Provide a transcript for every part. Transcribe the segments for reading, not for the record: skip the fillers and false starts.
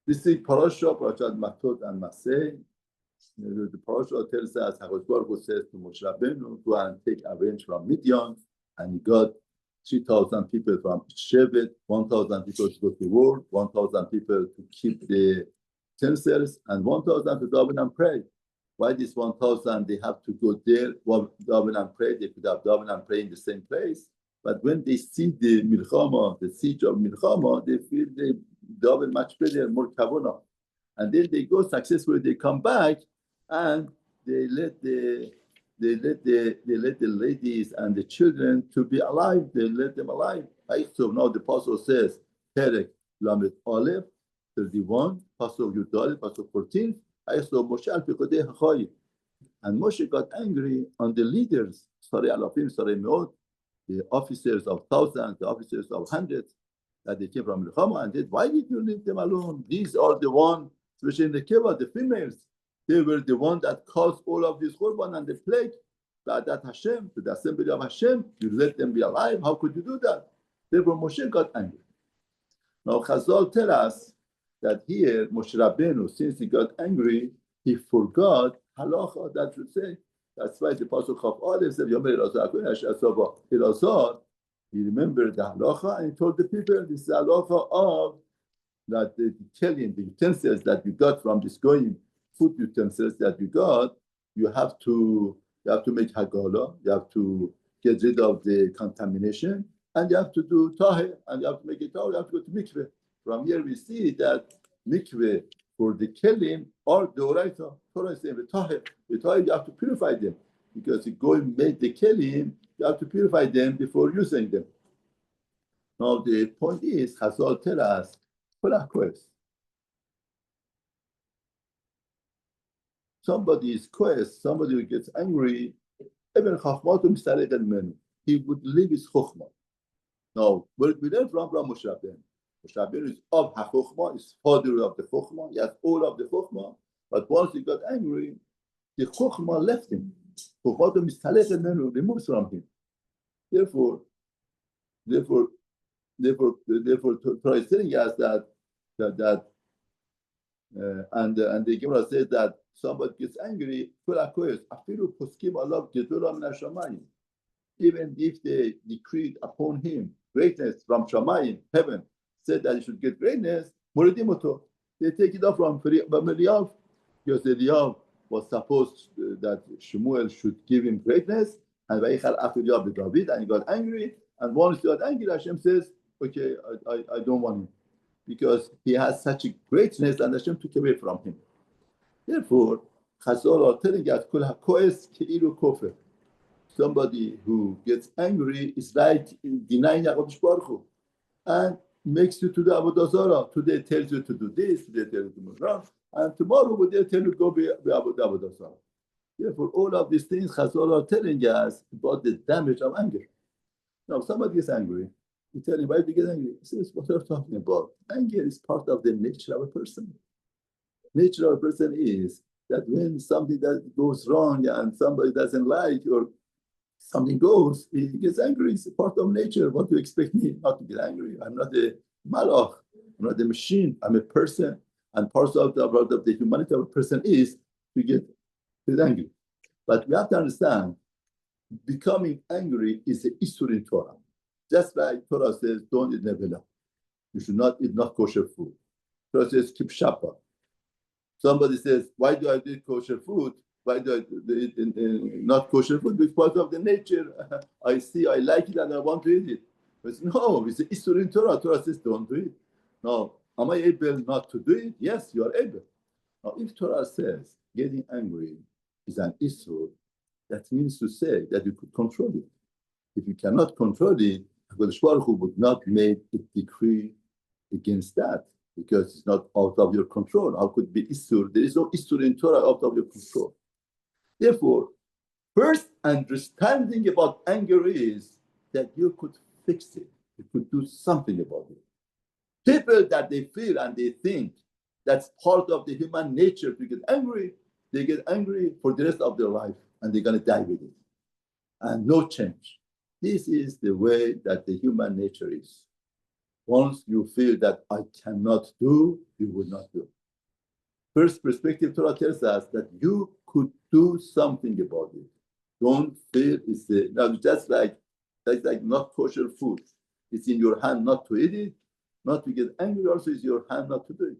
This is Parashat Matot-Masei. The Parashat tells us HaKadosh Baruch Hu says to Moshe Rabbeinu, go and take avenge from Midian, and he got 3,000 people from each Shevet, 1,000 people to go to war, 1,000 people to keep the utensils, and 1,000 to daven and pray. Why this 1,000? They have to go there, daven and pray. They could have daven and pray in the same place. But when they see the milchama, the siege of milchama, they feel they daven much better, more kavana. And then they go successfully. They come back, and they let the ladies and the children to be alive. They let them alive. So now the Pasuk says, Perek Lamed Aleph 31, Pasuk Yudal, Pasuk 14. And Moshe got angry on the leaders, Sarei Alafim, Sarei Meot, the officers of thousands, the officers of hundreds, that they came from Milchama, and said, why did you leave them alone? These are the ones, especially in the Kiva, the females. They were the ones that caused all of this Korban and the plague. That Hashem, to the assembly of Hashem, you let them be alive. How could you do that? Therefore, Moshe got angry. Now, Chazal tell us that here, Moshe Rabbeinu, since he got angry, he forgot halacha that should say. That's why the Pasuk of Aleph said, he remembered the halacha and he told the people, this is the halacha of that the killing, the utensils that you got from this going food utensils that you got, you have to make hagala, you have to get rid of the contamination, and you have to do tahir, and you have to make it tahir, you have to go to mikveh. From here we see that mikveh for the kelim are deoraita. Torah is saying the tahir you have to purify them, because you go and make the kelim, you have to purify them before using them. Now the point is, Chazal tell us, somebody is coerced, somebody who gets angry, even he would leave his chokhmah. Now, where we learn from Moshe Rabbeinu. Moshe Rabbeinu is of HaChokhmah, is father of the Chokhmah, he has all of the Chokhmah, but once he got angry, the Chokhmah left him. Chokhmah removes from him. Therefore, Torah is telling us and the Gemara says that somebody gets angry, even if they decreed upon him greatness from Shamayim, heaven, said that he should get greatness, they take it off from Eliyav, because Eliyav was supposed that Shemuel should give him greatness, and he got angry, and once he got angry, Hashem says, okay, I don't want him, because he has such a greatness, and Hashem took away from him. Therefore, Chazal are telling us, Kol HaKoes Ke'ilu Kofer. Somebody who gets angry is like denying HaKadosh Baruch Hu, and makes you to the Avodah Zarah. Today tells you to do this, today tells you to do that, and tomorrow they tell you to go be Avodah Zarah. Therefore, all of these things Chazal are telling us about the damage of anger. Now, somebody gets angry, you tell him, why do you get angry? He says, what are you talking about? Anger is part of the nature of a person. Nature of a person is that when something that goes wrong and somebody doesn't like, or something goes, he gets angry. It's a part of nature. What do you expect me not to get angry? I'm not a malach. I'm not a machine. I'm a person. And part of the humanity of a person is to get angry. But we have to understand, becoming angry is an issur in Torah. Just like Torah says, don't eat nevela. You should not eat not kosher food. Torah says, keep Shabbat. Somebody says, why do I eat kosher food? Why do I eat not kosher food? Because of the nature. I see, I like it, and I want to eat it. But no, it's an issur in Torah. Torah says, don't do it. Now, am I able not to do it? Yes, you are able. Now, if Torah says getting angry is an issur, that means to say that you could control it. If you cannot control it, HaKadosh Baruch Hu would not make a decree against that, because it's not out of your control. How could it be issur? There is no issur in Torah out of your control. Therefore, first understanding about anger is that you could fix it. You could do something about it. People that they feel and they think that's part of the human nature to get angry, they get angry for the rest of their life, and they're going to die with it. And no change. This is the way that the human nature is. Once you feel that I cannot do, you will not do. First perspective Torah tells us that you could do something about it. Don't feel it's now that's like not kosher food. It's in your hand not to eat it, not to get angry. Also, it's your hand not to do it.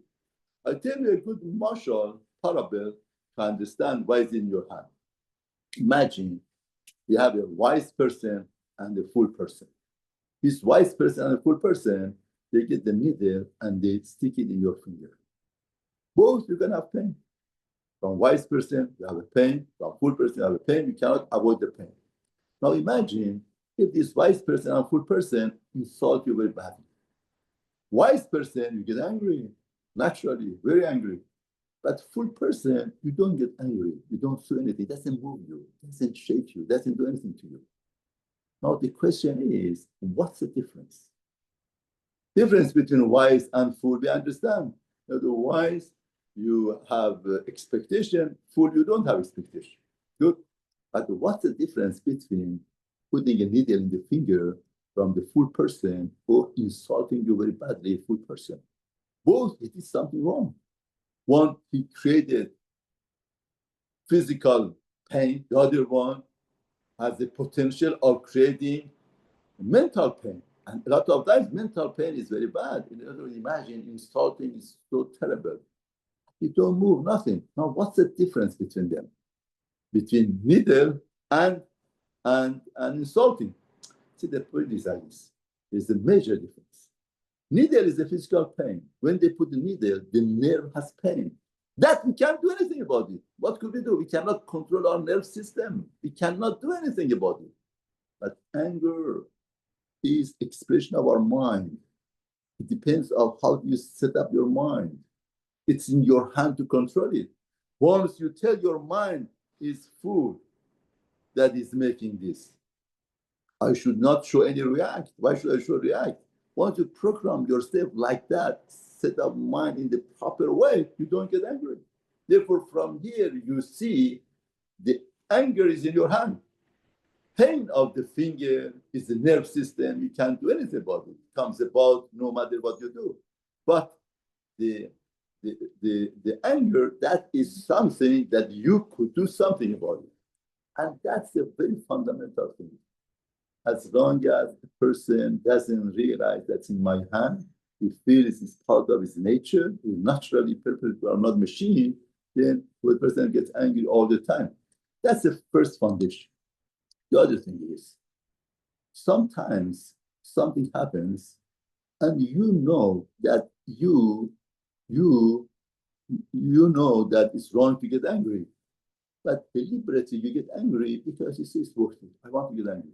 I'll tell you a good martial parable to understand why it's in your hand. Imagine you have a wise person and a fool person. This wise person and a fool person, they get the needle and they stick it in your finger. Both you're gonna have pain. From wise person, you have a pain. From fool person, you have a pain. You cannot avoid the pain. Now imagine if this wise person and fool person insult you very badly. Wise person, you get angry, naturally, very angry. But fool person, you don't get angry. You don't do anything. It doesn't move you. It doesn't shake you. It doesn't do anything to you. Now the question is, what's the difference? Difference between wise and fool, we understand. Now, the wise, you have expectation. Fool, you don't have expectation. Good. But what's the difference between putting a needle in the finger from the fool person or insulting you very badly, a fool person? Both, it is something wrong. One, he created physical pain. The other one has the potential of creating mental pain. And a lot of times, mental pain is very bad. In other words, imagine insulting is so terrible. You don't move, nothing. Now, what's the difference between them? Between needle and insulting. See, the point is like this. There's a major difference. Needle is a physical pain. When they put the needle, the nerve has pain. That we can't do anything about it. What could we do? We cannot control our nerve system. We cannot do anything about it. But anger is expression of our mind. It depends on how you set up your mind. It's in your hand to control it. Once you tell your mind is food that is making this, I should not show any react. Why should I show react? Once you program yourself like that, set up mind in the proper way, you don't get angry. Therefore, from here, you see the anger is in your hand. Pain of the finger is the nerve system. You can't do anything about it. It comes about no matter what you do. But the anger, that is something that you could do something about it. And that's a very fundamental thing. As long as the person doesn't realize that's in my hand, he feels it's part of his nature, he's naturally perfect, we are not machine, then the person gets angry all the time. That's the first foundation. The other thing is, sometimes something happens and you know that you know that it's wrong to get angry, but deliberately you get angry because you say it's worth it. I want to get angry.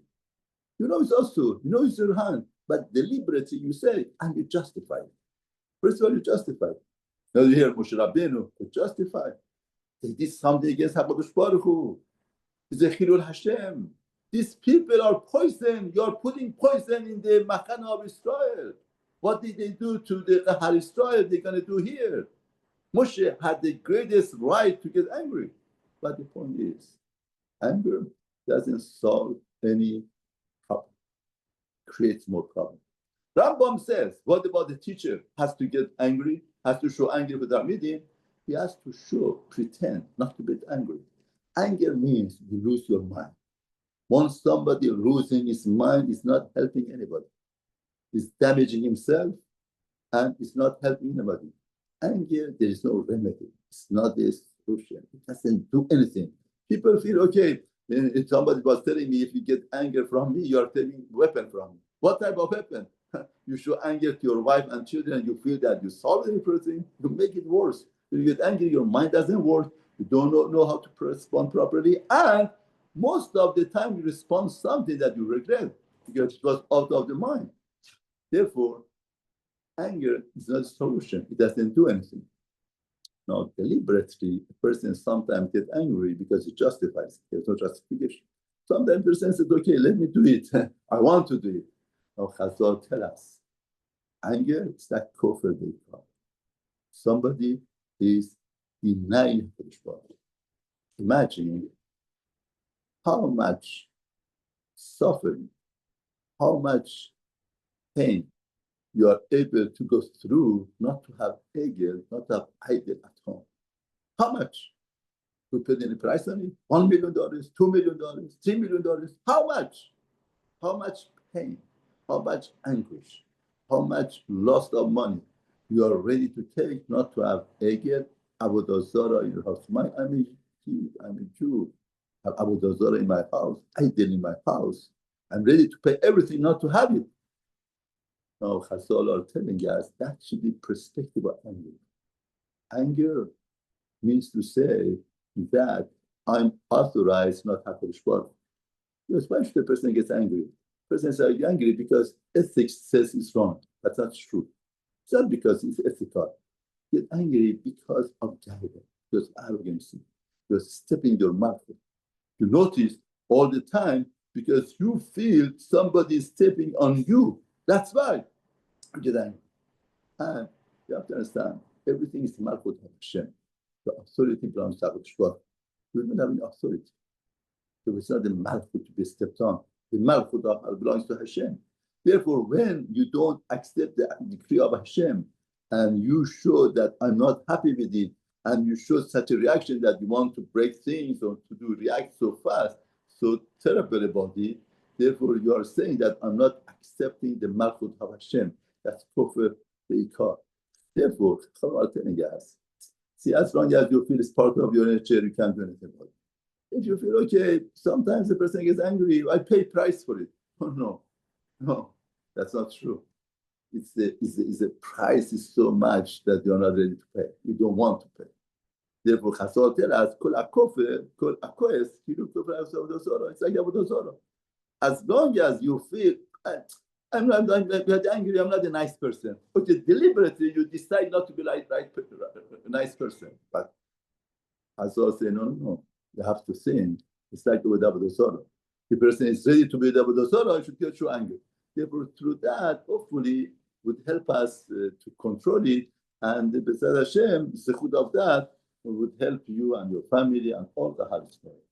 You know it's also, you know it's your hand, but deliberately you say it and you justify it. First of all, you justify it. Now you hear Moshe Rabbeinu, you justify. They did something against HaKadosh Baruch Hu. It's a Chilul Hashem. These people are poison. You are putting poison in the Machana of Israel. What did they do to the Kahar Israel? They're going to do here. Moshe had the greatest right to get angry. But the point is, anger doesn't solve any problem. Creates more problem. Rambam says, what about the teacher? Has to get angry, has to show anger with our meeting. He has to show, pretend not to get angry. Anger means you lose your mind. Once somebody losing his mind is not helping anybody. He's damaging himself and it's not helping anybody. Anger, there is no remedy. It's not a solution. It doesn't do anything. People feel, okay, if somebody was telling me, if you get anger from me, you are taking weapon from me. What type of weapon? You show anger to your wife and children, you feel that you solve everything, you make it worse. When you get angry, your mind doesn't work, you don't know how to respond properly, and most of the time you respond something that you regret because it was out of the mind. Therefore, anger is not a solution. It doesn't do anything. Now, deliberately, a person sometimes gets angry because he justifies. There's no justification. Sometimes the person says, okay, let me do it. I want to do it. Now, Chazal tell us, anger is like kofar deikar. Somebody is denying Hakadosh. Imagine how much suffering, how much pain you are able to go through not to have egel, not to have idol at home. How much? We put any price on it? $1 million, $2 million, $3 million. How much? How much pain? How much anguish? How much loss of money you are ready to take not to have egel, avodah zarah in your house? I'm a Jew. I have avodah zarah in my house. Idol in my house. I'm ready to pay everything not to have it. Now, Chazal are telling us that should be perspective of anger. Anger means to say that I'm authorized not to have Baruch. Because why should a person get angry? The person is angry because ethics says it's wrong. That's not true. It's not because it's ethical. Get angry because of jahiliyah, because arrogancy, because stepping your mouth. You notice all the time because you feel somebody is stepping on you. That's why you get angry. And you have to understand, everything is Malchut of Hashem. The authority belongs to Hashem. We don't have any authority. So it's not the Malchut to be stepped on. The Malchut belongs to Hashem. Therefore, when you don't accept the decree of Hashem and you show that I'm not happy with it, and you show such a reaction that you want to break things or to react so fast, so terrible about it, therefore you are saying that I'm not accepting the Malchut of Hashem. That's kofar beikar. Therefore, some are telling us, see, as long as you feel it's part of your nature, you can't do anything about it. If you feel, okay, sometimes the person gets angry, I pay price for it. Oh, no, that's not true. It's the price is so much that you're not ready to pay. You don't want to pay. Therefore, Chazal tells us, kol akofer, kol akoes, it's like avodah zarah. As long as you feel, I'm angry, I'm not a nice person. Okay, deliberately you decide not to be a nice person. But Chazal say, no. You have to sin. It's like with avodah zarah. The person is ready to be with avodah zarah, should get through anger. Therefore, through that, hopefully, would help us to control it. And the B'ezras Hashem, the zechut of that, would help you and your family and all the Hal Yisrael.